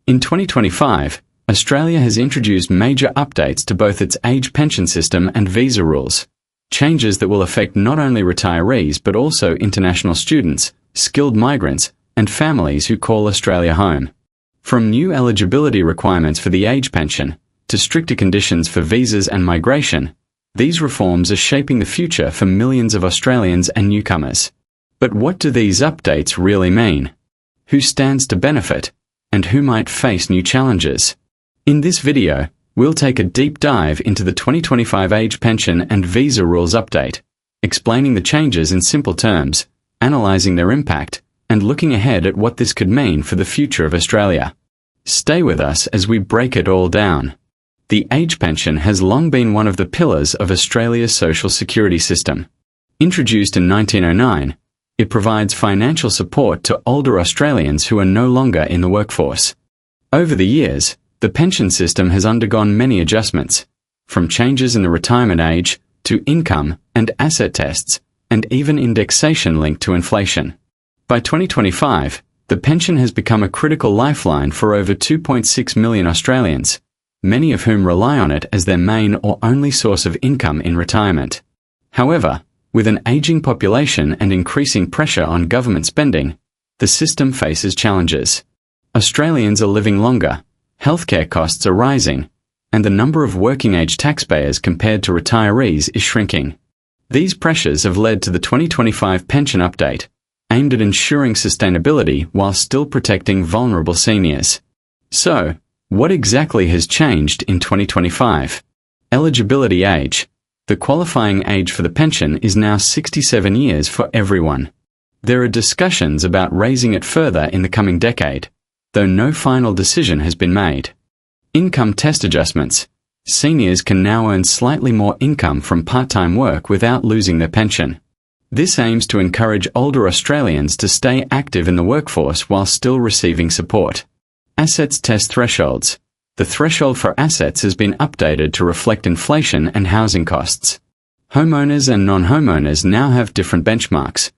In 2025, Australia has introduced major updates to both its age pension system and visa rules, changes that will affect not only retirees but also international students, skilled migrants, and families who call Australia home. From new eligibility requirements for the age pension, to stricter conditions for visas and migration, these reforms are shaping the future for millions of Australians and newcomers. But what do these updates really mean? Who stands to benefit? And who might face new challenges? In this video, we'll take a deep dive into the 2025 Age Pension and Visa Rules Update, explaining the changes in simple terms, analysing their impact, and looking ahead at what this could mean for the future of Australia. Stay with us as we break it all down. The age pension has long been one of the pillars of Australia's social security system. Introduced in 1909, it provides financial support to older Australians who are no longer in the workforce. Over the years, the pension system has undergone many adjustments, from changes in the retirement age, to income and asset tests, and even indexation linked to inflation. By 2025, the pension has become a critical lifeline for over 2.6 million Australians, many of whom rely on it as their main or only source of income in retirement. However, with an aging population and increasing pressure on government spending, the system faces challenges. Australians are living longer, healthcare costs are rising, and the number of working-age taxpayers compared to retirees is shrinking. These pressures have led to the 2025 pension update, aimed at ensuring sustainability while still protecting vulnerable seniors. So, what exactly has changed in 2025? Eligibility age. The qualifying age for the pension is now 67 years for everyone. There are discussions about raising it further in the coming decade, though no final decision has been made. Income test adjustments. Seniors can now earn slightly more income from part-time work without losing their pension. This aims to encourage older Australians to stay active in the workforce while still receiving support. Assets test thresholds. The threshold for assets has been updated to reflect inflation and housing costs. Homeowners and non-homeowners now have different benchmarks,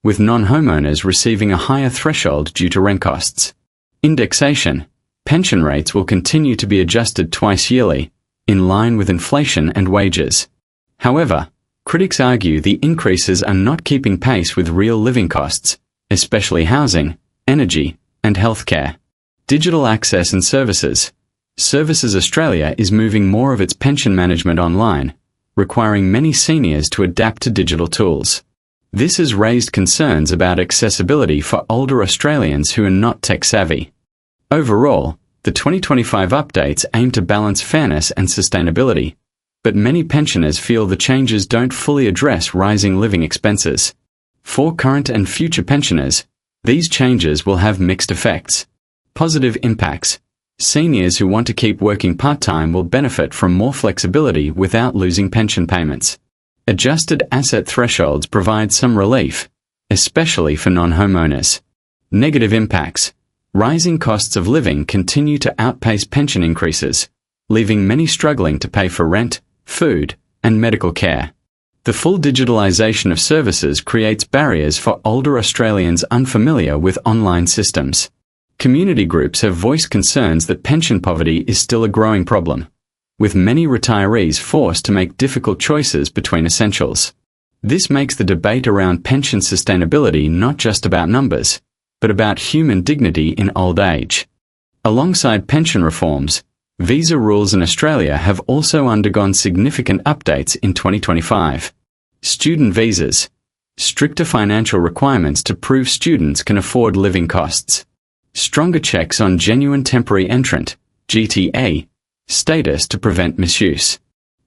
with non-homeowners receiving a higher threshold due to rent costs. Indexation. Pension rates will continue to be adjusted twice yearly, in line with inflation and wages. However, critics argue the increases are not keeping pace with real living costs, especially housing, energy, and healthcare. Digital access and services. Services Australia is moving more of its pension management online, requiring many seniors to adapt to digital tools. This has raised concerns about accessibility for older Australians who are not tech-savvy. Overall, the 2025 updates aim to balance fairness and sustainability, but many pensioners feel the changes don't fully address rising living expenses. For current and future pensioners, these changes will have mixed effects. Positive impacts. Seniors who want to keep working part-time will benefit from more flexibility without losing pension payments. Adjusted asset thresholds provide some relief, especially for non-homeowners. Negative impacts. Rising costs of living continue to outpace pension increases, leaving many struggling to pay for rent, food, and medical care. The full digitalisation of services creates barriers for older Australians unfamiliar with online systems. Community groups have voiced concerns that pension poverty is still a growing problem, with many retirees forced to make difficult choices between essentials. This makes the debate around pension sustainability not just about numbers, but about human dignity in old age. Alongside pension reforms, visa rules in Australia have also undergone significant updates in 2025. Student visas. Stricter financial requirements to prove students can afford living costs. Stronger checks on genuine temporary entrant (GTA) status to prevent misuse.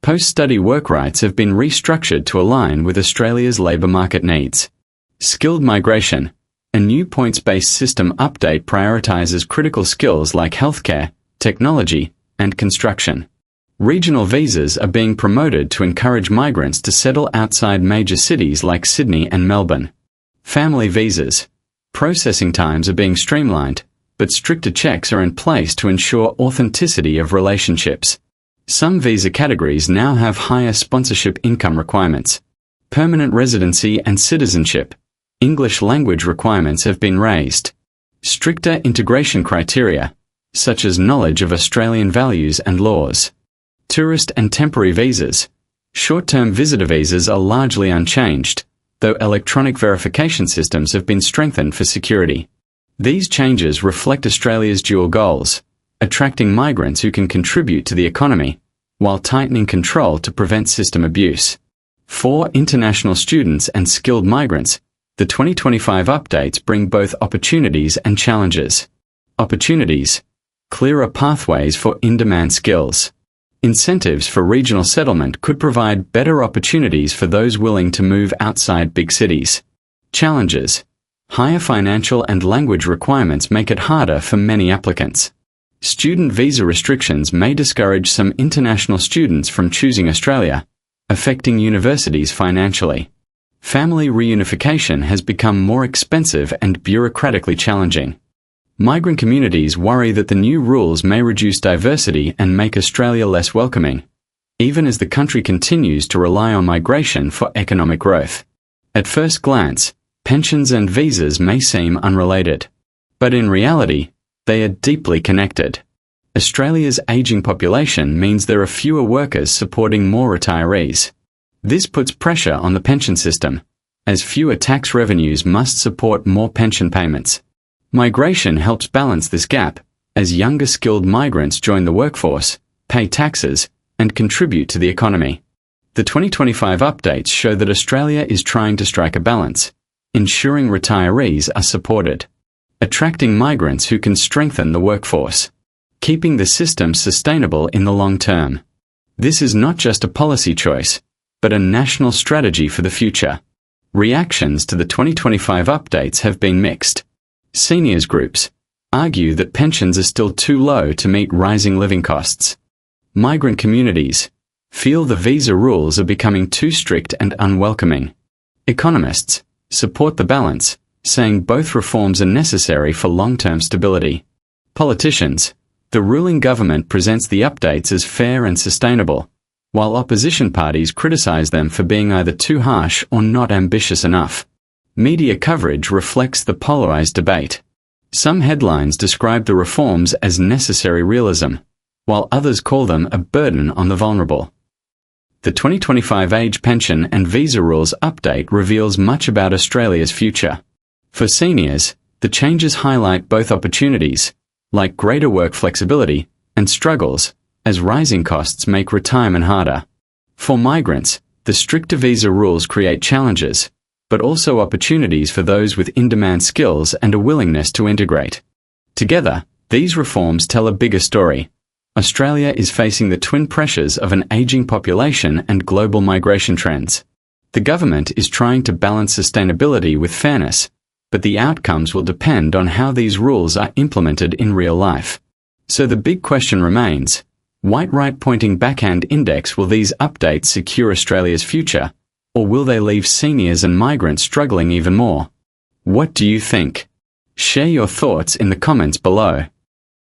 Post-study work rights have been restructured to align with Australia's labour market needs. Skilled migration. A new points-based system update prioritises critical skills like healthcare, technology, and construction. Regional visas are being promoted to encourage migrants to settle outside major cities like Sydney and Melbourne. Family visas. Processing times are being streamlined, but stricter checks are in place to ensure authenticity of relationships. Some visa categories now have higher sponsorship income requirements. Permanent residency and citizenship. English language requirements have been raised. Stricter integration criteria. such as knowledge of Australian values and laws. Tourist and temporary visas. Short-term visitor visas are largely unchanged, though electronic verification systems have been strengthened for security. These changes reflect Australia's dual goals: attracting migrants who can contribute to the economy, while tightening control to prevent system abuse. For international students and skilled migrants, the 2025 updates bring both opportunities and challenges. Opportunities: clearer pathways for in-demand skills. Incentives for regional settlement could provide better opportunities for those willing to move outside big cities. Challenges: higher financial and language requirements make it harder for many applicants. Student visa restrictions may discourage some international students from choosing Australia, affecting universities financially. Family reunification has become more expensive and bureaucratically challenging. Migrant communities worry that the new rules may reduce diversity and make Australia less welcoming, even as the country continues to rely on migration for economic growth. At first glance, pensions and visas may seem unrelated. But in reality, they are deeply connected. Australia's ageing population means there are fewer workers supporting more retirees. This puts pressure on the pension system, as fewer tax revenues must support more pension payments. Migration helps balance this gap, as younger skilled migrants join the workforce, pay taxes, and contribute to the economy. The 2025 updates show that Australia is trying to strike a balance, ensuring retirees are supported, attracting migrants who can strengthen the workforce, keeping the system sustainable in the long term. This is not just a policy choice, but a national strategy for the future. Reactions to the 2025 updates have been mixed. Seniors groups argue that pensions are still too low to meet rising living costs. Migrant communities feel the visa rules are becoming too strict and unwelcoming. Economists support the balance, saying both reforms are necessary for long-term stability. Politicians: the ruling government presents the updates as fair and sustainable, while opposition parties criticize them for being either too harsh or not ambitious enough. Media coverage reflects the polarized debate. Some headlines describe the reforms as necessary realism, while others call them a burden on the vulnerable. The 2025 age pension and visa rules update reveals much about Australia's future. For seniors, the changes highlight both opportunities, like greater work flexibility, and struggles, as rising costs make retirement harder. For migrants, the stricter visa rules create challenges, but also opportunities for those with in-demand skills and a willingness to integrate. Together, these reforms tell a bigger story. Australia is facing the twin pressures of an aging population and global migration trends. The government is trying to balance sustainability with fairness, but the outcomes will depend on how these rules are implemented in real life. So the big question remains: what right-pointing backhand index will these updates secure Australia's future, or will they leave seniors and migrants struggling even more? What do you think? Share your thoughts in the comments below.